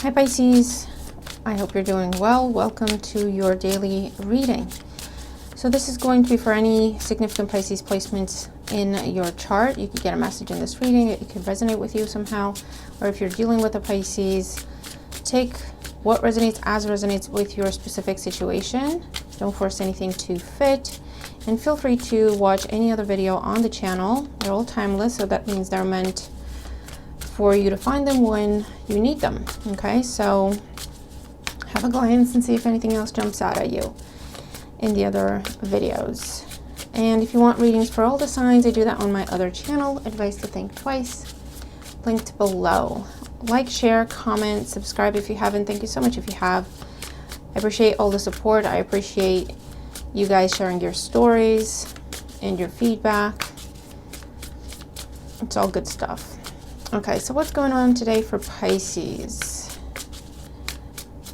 Hi Pisces, I hope you're doing well. Welcome to your daily reading. So this is going to be for any significant Pisces placements in your chart. You could get a message in this reading. It could resonate with you somehow. Or if you're dealing with a Pisces, take what resonates as resonates with your specific situation. Don't force anything to fit. And feel free to watch any other video on the channel. They're all timeless, so that means they're meant for you to find them when you need them. Okay, so have a glance and see if anything else jumps out at you in the other videos. And if you want readings for all the signs, I do that on my other channel, Advice to Think Twice, linked below. Like, share, comment, subscribe if you haven't. Thank you so much if you have. I appreciate all the support. I appreciate you guys sharing your stories and your feedback. It's all good stuff. Okay, so what's going on today for Pisces?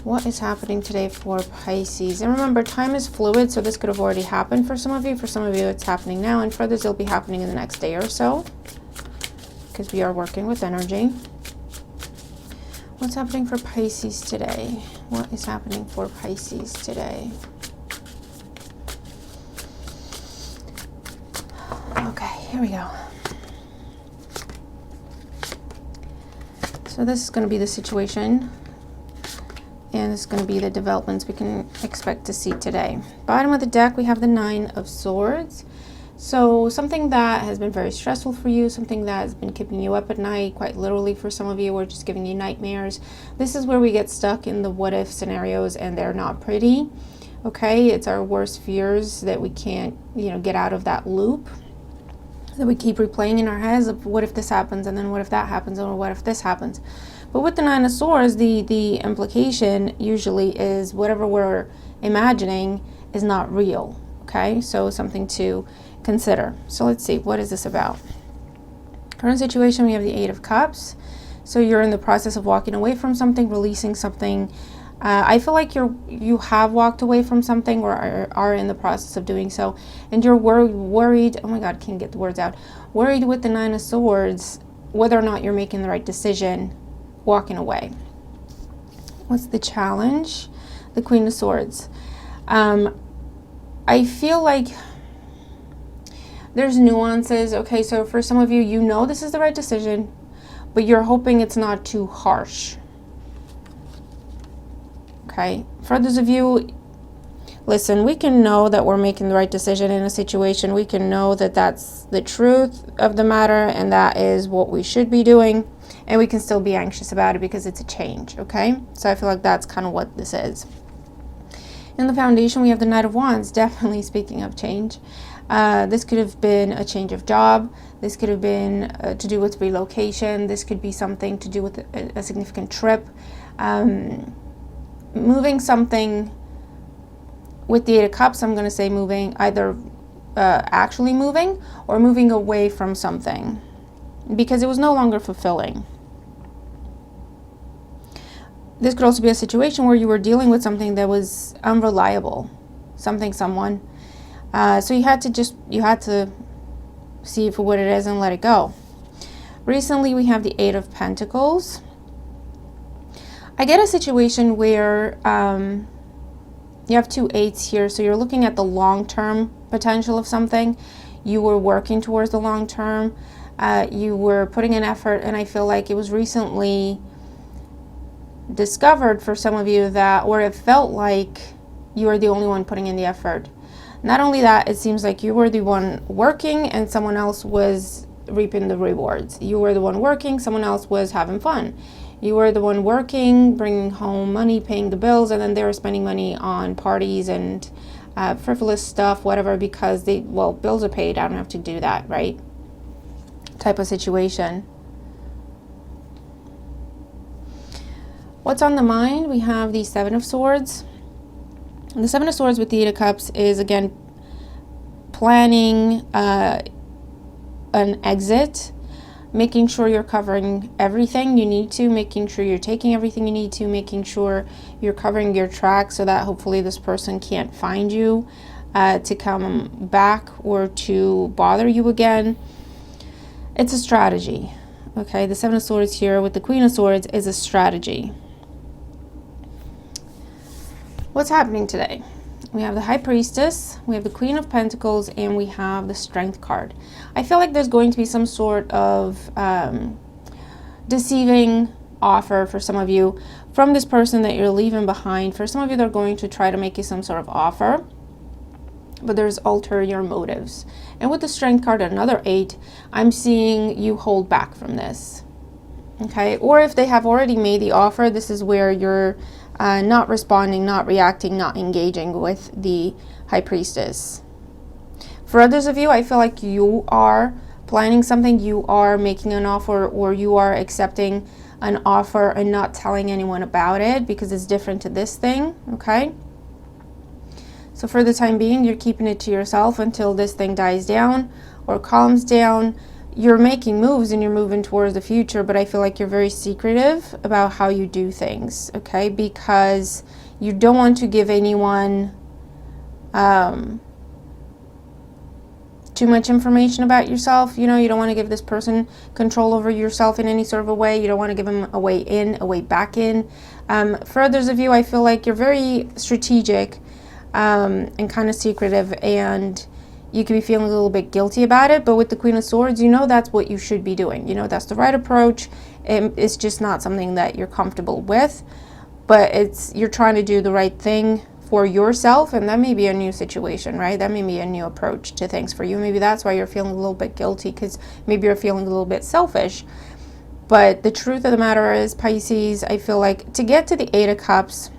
What is happening today for Pisces? And remember, time is fluid, so this could have already happened for some of you. For some of you, it's happening now, and for others, it'll be happening in the next day or so, because we are working with energy. What's happening for Pisces today? What is happening for Pisces today? Okay, here we go. So this is going to be the situation, and this is going to be the developments we can expect to see today. Bottom of the deck, we have the Nine of Swords. So something that has been very stressful for you, something that has been keeping you up at night, quite literally for some of you, or just giving you nightmares. This is where we get stuck in the what-if scenarios, and they're not pretty. Okay, it's our worst fears that we can't, get out of that loop, that we keep replaying in our heads of what if this happens, and then what if that happens, or what if this happens. But with the Nine of Swords, the implication usually is whatever we're imagining is not real. Okay, so something to consider. So let's see, what is this about? Current situation, we have the Eight of Cups. So you're in the process of walking away from something, releasing something. I feel like you have walked away from something, or are in the process of doing so, and you're worried. Oh my God, can't get the words out. Worried with the Nine of Swords, whether or not you're making the right decision, walking away. What's the challenge? The Queen of Swords. I feel like there's nuances. Okay, so for some of you, you know this is the right decision, but you're hoping it's not too harsh. Okay, for those of you, listen, we can know that we're making the right decision in a situation. We can know that that's the truth of the matter, and that is what we should be doing, and we can still be anxious about it because it's a change. Okay, so I feel like that's kind of what this is. In the foundation, we have the Knight of Wands. Definitely, speaking of change, this could have been a change of job. This could have been to do with relocation. This could be something to do with a significant trip. Moving something. With the Eight of Cups, I'm going to say moving, either actually moving or moving away from something because it was no longer fulfilling. This could also be a situation where you were dealing with something that was unreliable, someone. So you had to see for what it is and let it go. Recently, we have the Eight of Pentacles. I get a situation where you have two eights here, so you're looking at the long-term potential of something. You were working towards the long term. You were putting an effort, and I feel like it was recently discovered for some of you that, or it felt like you were the only one putting in the effort. Not only that, it seems like you were the one working and someone else was reaping the rewards. You were the one working, someone else was having fun. You were the one working, bringing home money, paying the bills, and then they were spending money on parties and frivolous stuff, whatever, because bills are paid, I don't have to do that, right? Type of situation. What's on the mind? We have the Seven of Swords. And the Seven of Swords with the Eight of Cups is, again, planning an exit, making sure you're covering everything you need to, making sure you're taking everything you need to, making sure you're covering your tracks so that hopefully this person can't find you to come back or to bother you again. It's a strategy. Okay, the Seven of Swords here with the Queen of Swords is a strategy. What's happening today? We have the High Priestess, we have the Queen of Pentacles, and we have the Strength card. I feel like there's going to be some sort of deceiving offer for some of you from this person that you're leaving behind. For some of you, they're going to try to make you some sort of offer, but there's ulterior motives. And with the Strength card, another 8, I'm seeing you hold back from this. Okay, or if they have already made the offer, this is where you're not responding, not reacting, not engaging with the High Priestess. For others of you, I feel like you are planning something, you are making an offer, or you are accepting an offer and not telling anyone about it because it's different to this thing, okay? So for the time being, you're keeping it to yourself until this thing dies down or calms down. You're making moves and you're moving towards the future, but I feel like you're very secretive about how you do things, okay? Because you don't want to give anyone too much information about yourself. You know, you don't want to give this person control over yourself in any sort of a way. You don't want to give them a way in, a way back in. For others of you, I feel like you're very strategic and kind of secretive, and you could be feeling a little bit guilty about it. But with the Queen of Swords, you know that's what you should be doing. You know that's the right approach. It's just not something that you're comfortable with, but you're trying to do the right thing for yourself, and that may be a new situation, right? That may be a new approach to things for you. Maybe that's why you're feeling a little bit guilty, because maybe you're feeling a little bit selfish. But the truth of the matter is, Pisces, I feel like to get to the 8 of Cups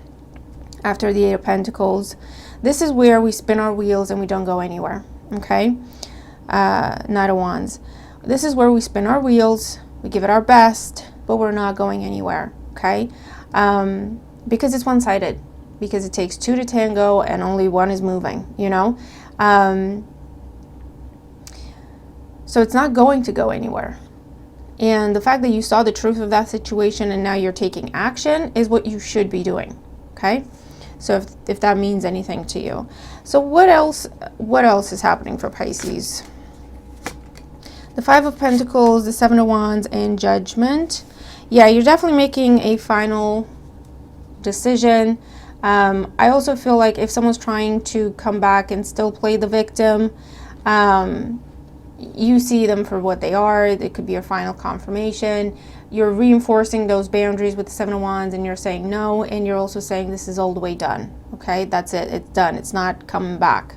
after the 8 of Pentacles, this is where we spin our wheels and we don't go anywhere. Okay, Knight of Wands. This is where we spin our wheels, we give it our best, but we're not going anywhere. Okay, because it's one-sided, because it takes 2 to tango and only 1 is moving. You know, so it's not going to go anywhere. And the fact that you saw the truth of that situation and now you're taking action is what you should be doing. Okay. So if that means anything to you. So what else is happening for Pisces? The 5 of Pentacles, the 7 of Wands, and Judgment. Yeah, you're definitely making a final decision. I also feel like if someone's trying to come back and still play the victim, you see them for what they are. It could be a final confirmation. You're reinforcing those boundaries with the 7 of Wands, and you're saying no, and you're also saying this is all the way done. Okay, that's it. It's done. It's not coming back.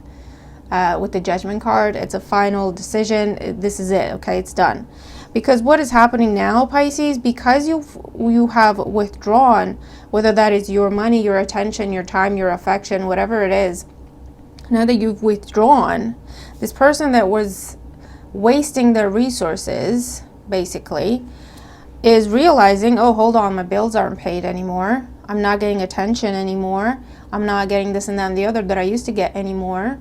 With the Judgment card, it's a final decision. This is it. Okay, it's done. Because what is happening now, Pisces, because you have withdrawn, whether that is your money, your attention, your time, your affection, whatever it is, now that you've withdrawn, this person that was wasting their resources, basically, is realizing, oh, hold on, my bills aren't paid anymore. I'm not getting attention anymore. I'm not getting this and that and the other that I used to get anymore.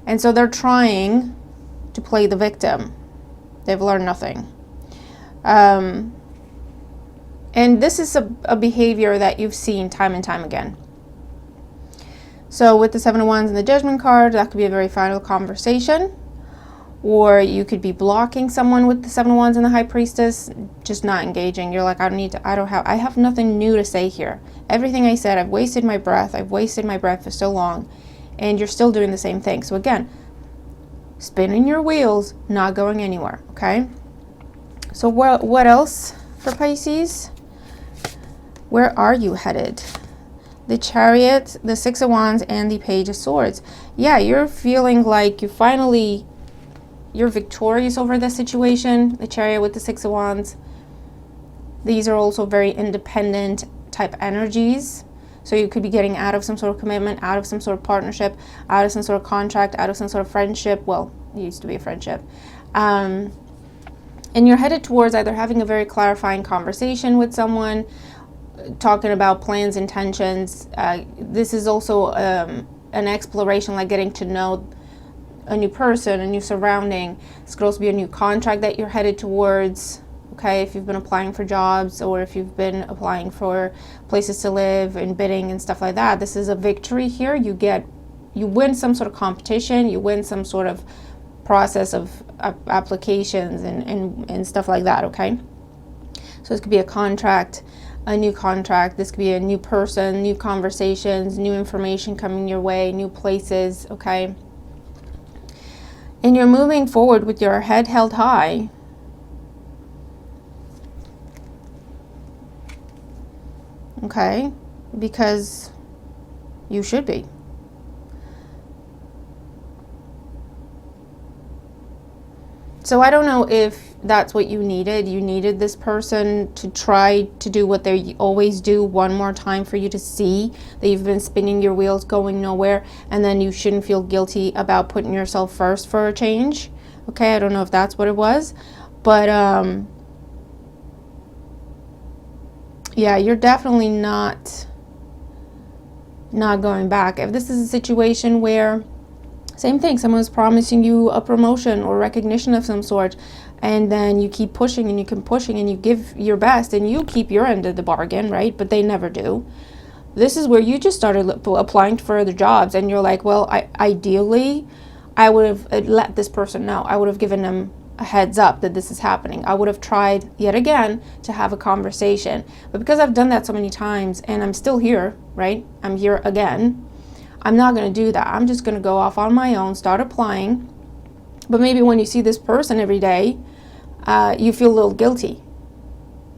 And so they're trying to play the victim. They've learned nothing. And this is a behavior that you've seen time and time again. So with the 7 of Wands and the Judgment card, that could be a very final conversation. Or you could be blocking someone with the 7 of Wands and the High Priestess, just not engaging. You're like, I have nothing new to say here. Everything I said, I've wasted my breath for so long, and you're still doing the same thing. So again, spinning your wheels, not going anywhere, okay? So what else for Pisces? Where are you headed? The Chariot, the 6 of Wands, and the Page of Swords. Yeah, you're feeling like you're victorious over the situation. The Chariot with the 6 of Wands. These are also very independent type energies. So you could be getting out of some sort of commitment, out of some sort of partnership, out of some sort of contract, out of some sort of friendship. Well, it used to be a friendship. And you're headed towards either having a very clarifying conversation with someone, talking about plans, intentions. This is also an exploration, like getting to know a new person, a new surrounding. This could also be a new contract that you're headed towards. Okay, if you've been applying for jobs, or if you've been applying for places to live and bidding and stuff like that, this is a victory here. You win some sort of competition, you win some sort of process of applications and stuff like that. Okay, so this could be a contract. a new contract. This could be a new person, new conversations, new information coming your way, new places, okay? And you're moving forward with your head held high. Okay? Because you should be. So I don't know if that's what you needed. You needed this person to try to do what they always do one more time for you to see that you've been spinning your wheels going nowhere, and then you shouldn't feel guilty about putting yourself first for a change. Okay, I don't know if that's what it was, but yeah, you're definitely not going back. If this is a situation where, same thing, someone's promising you a promotion or recognition of some sort, and then you keep pushing and you keep pushing and you give your best and you keep your end of the bargain, right? But they never do. This is where you just started applying for other jobs, and you're like, well, ideally, I would have let this person know. I would have given them a heads up that this is happening. I would have tried yet again to have a conversation. But because I've done that so many times and I'm still here, right? I'm here again. I'm not going to do that. I'm just going to go off on my own, start applying. But maybe when you see this person every day, you feel a little guilty,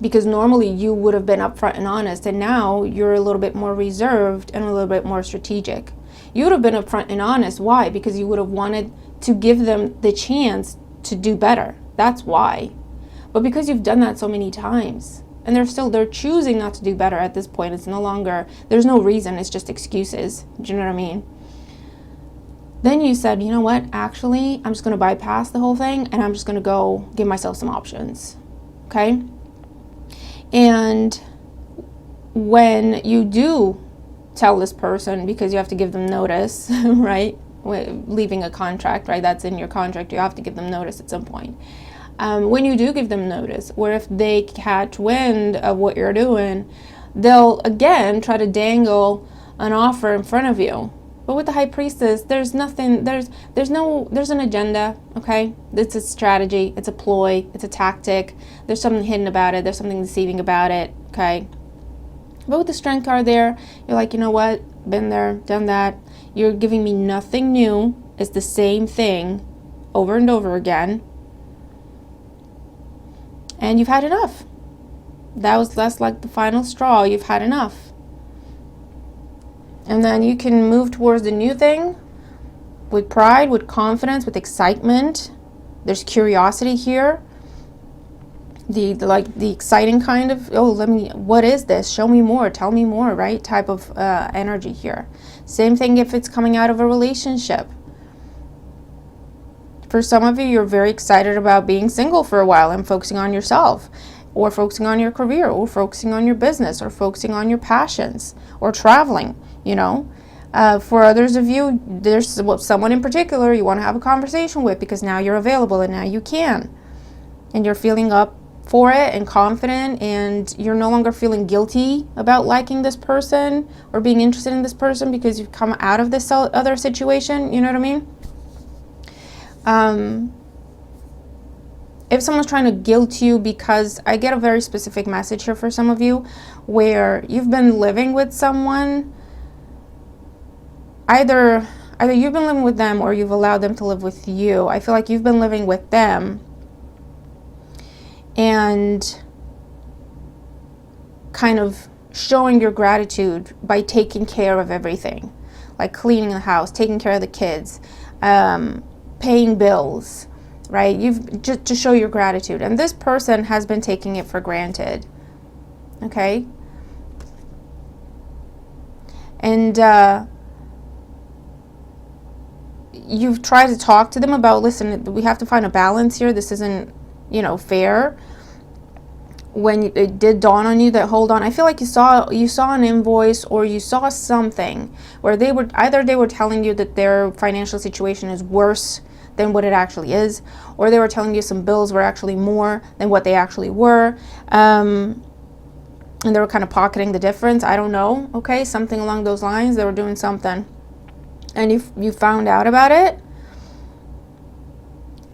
because normally you would have been upfront and honest, and now you're a little bit more reserved and a little bit more strategic. You would have been upfront and honest. Why? Because you would have wanted to give them the chance to do better. That's why. But because you've done that so many times, and they're choosing not to do better at this point. It's no longer, there's no reason, it's just excuses. Do you know what I mean? Then you said, you know what, actually, I'm just going to bypass the whole thing and I'm just going to go give myself some options. Okay? And when you do tell this person, because you have to give them notice, right? Leaving a contract, right? That's in your contract. You have to give them notice at some point. When you do give them notice, or if they catch wind of what you're doing, they'll again try to dangle an offer in front of you. But with the High Priestess, there's nothing, there's an agenda, okay? It's a strategy, it's a ploy, it's a tactic. There's something hidden about it, there's something deceiving about it, okay? But with the Strength card there, you're like, you know what? Been there, done that. You're giving me nothing new. It's the same thing over and over again. And you've had enough. That's like the final straw. You've had enough. And then you can move towards the new thing with pride, with confidence, with excitement. There's curiosity here. The exciting kind of, what is this? Show me more, tell me more, right? Type of energy here. Same thing if it's coming out of a relationship. For some of you, you're very excited about being single for a while and focusing on yourself, or focusing on your career, or focusing on your business, or focusing on your passions, or traveling, you know. For others of you, there's someone in particular you want to have a conversation with because now you're available and now you can. And you're feeling up for it and confident, and you're no longer feeling guilty about liking this person or being interested in this person because you've come out of this other situation, you know what I mean? If someone's trying to guilt you, because I get a very specific message here for some of you where you've been living with someone, either you've been living with them or you've allowed them to live with you. I feel like you've been living with them and kind of showing your gratitude by taking care of everything, like cleaning the house, taking care of the kids, paying bills, right? You've just to show your gratitude. And this person has been taking it for granted, okay? And you've tried to talk to them about, listen, we have to find a balance here. This isn't, fair. When it did dawn on you that, hold on, I feel like you saw an invoice or you saw something where they were telling you that their financial situation is worse than what it actually is, or they were telling you some bills were actually more than what they actually were, and they were kind of pocketing the difference. I don't know, okay, something along those lines. They were doing something, and you found out about it.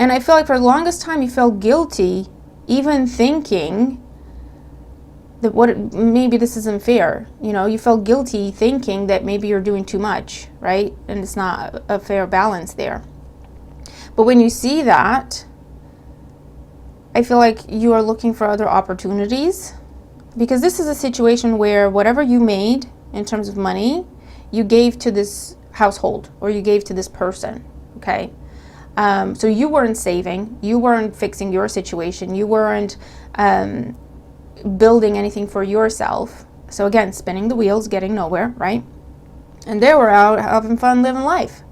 And I feel like for the longest time you felt guilty even thinking that maybe this isn't fair. You know, you felt guilty thinking that maybe you're doing too much, right? And it's not a fair balance there. But when you see that, I feel like you are looking for other opportunities, because this is a situation where whatever you made in terms of money, you gave to this household or you gave to this person, okay? So you weren't saving, you weren't fixing your situation, you weren't building anything for yourself. So again, spinning the wheels, getting nowhere, right? And they were out having fun, living life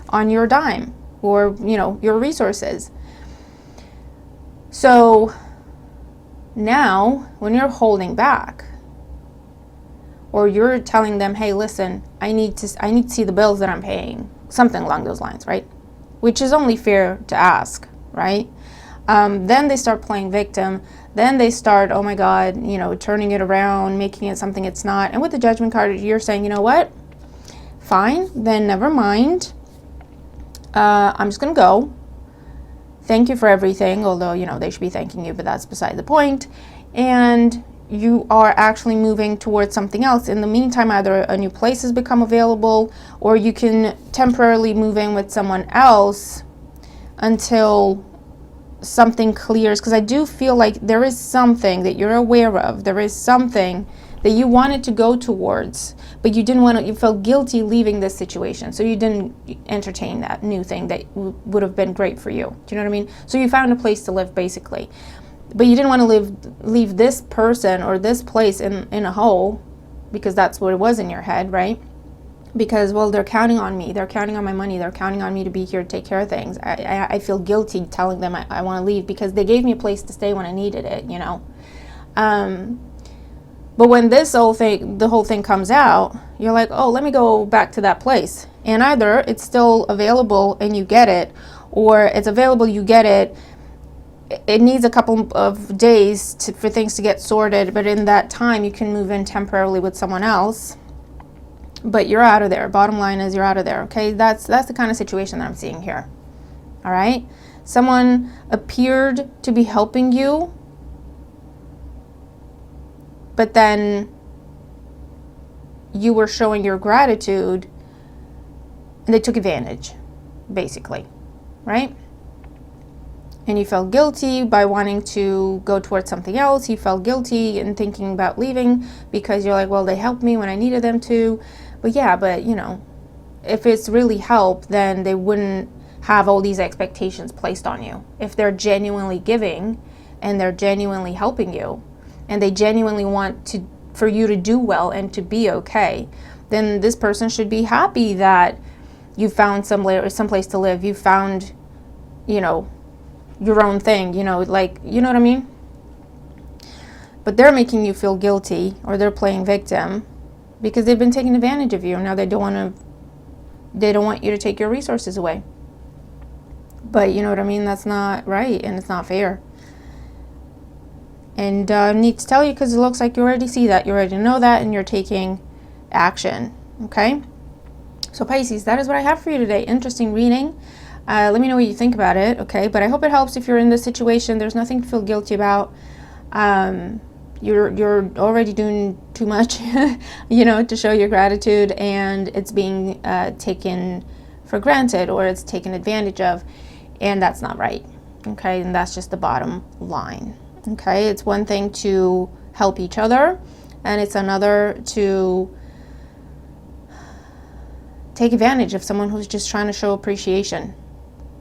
on your dime or, you know, your resources. So now when you're holding back, or you're telling them, hey, listen, I need to see the bills that I'm paying, something along those lines, right? Which is only fair to ask, right? Then they start playing victim. Then they start, oh my God, you know, turning it around, making it something it's not. And with the Judgment card, you're saying, you know what? Fine, then never mind. I'm just going to go. Thank you for everything, although, you know, they should be thanking you, but that's beside the point. And you are actually moving towards something else. In the meantime, either a new place has become available, or you can temporarily move in with someone else until something clears, because I do feel like there is something that you're aware of. There is something that you wanted to go towards, but you didn't want to, you felt guilty leaving this situation. So you didn't entertain that new thing that would have been great for you. Do you know what I mean? So you found a place to live, basically. But you didn't want to leave this person or this place in a hole, because that's what it was in your head, right? Because, well, they're counting on me. They're counting on my money. They're counting on me to be here to take care of things. I feel guilty telling them I want to leave because they gave me a place to stay when I needed it, you know. But when the whole thing comes out, you're like, oh, let me go back to that place. And either it's still available and you get it, or it's available, you get it. It needs a couple of days for things to get sorted, but in that time you can move in temporarily with someone else. But you're out of there. Bottom line is you're out of there, okay? That's the kind of situation that I'm seeing here, all right? Someone appeared to be helping you, but then you were showing your gratitude, and they took advantage, basically, right? And you felt guilty by wanting to go towards something else. You felt guilty in thinking about leaving because you're like, well, they helped me when I needed them to. But yeah, but you know, if it's really help, then they wouldn't have all these expectations placed on you. If they're genuinely giving and they're genuinely helping you and they genuinely want for you to do well and to be okay, then this person should be happy that you found some place to live. You found, you know, your own thing, you know, like, you know what I mean? But they're making you feel guilty, or they're playing victim because they've been taking advantage of you. Now they don't want you to take your resources away. But you know what I mean? That's not right, and it's not fair. And I need to tell you, because it looks like you already see that, you already know that, and you're taking action, okay? So Pisces, that is what I have for you today. Interesting reading. Let me know what you think about it, okay? But I hope it helps if you're in this situation. There's nothing to feel guilty about. You're already doing too much, you know, to show your gratitude, and it's being taken for granted, or it's taken advantage of, and that's not right, okay? And that's just the bottom line, okay? It's one thing to help each other, and it's another to take advantage of someone who's just trying to show appreciation,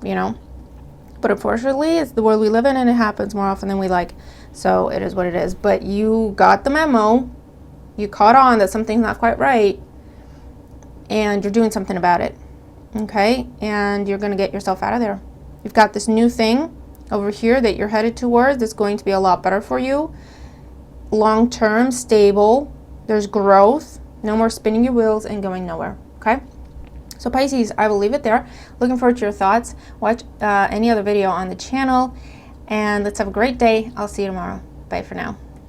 you know? But unfortunately, it's the world we live in, and it happens more often than we like. So it is what it is. But you got the memo. You caught on that something's not quite right, and you're doing something about it, okay? And you're going to get yourself out of there. You've got this new thing over here that you're headed towards that's going to be a lot better for you. Long-term, stable. There's growth. No more spinning your wheels and going nowhere, okay? So Pisces, I will leave it there. Looking forward to your thoughts. Watch any other video on the channel. And let's have a great day. I'll see you tomorrow. Bye for now.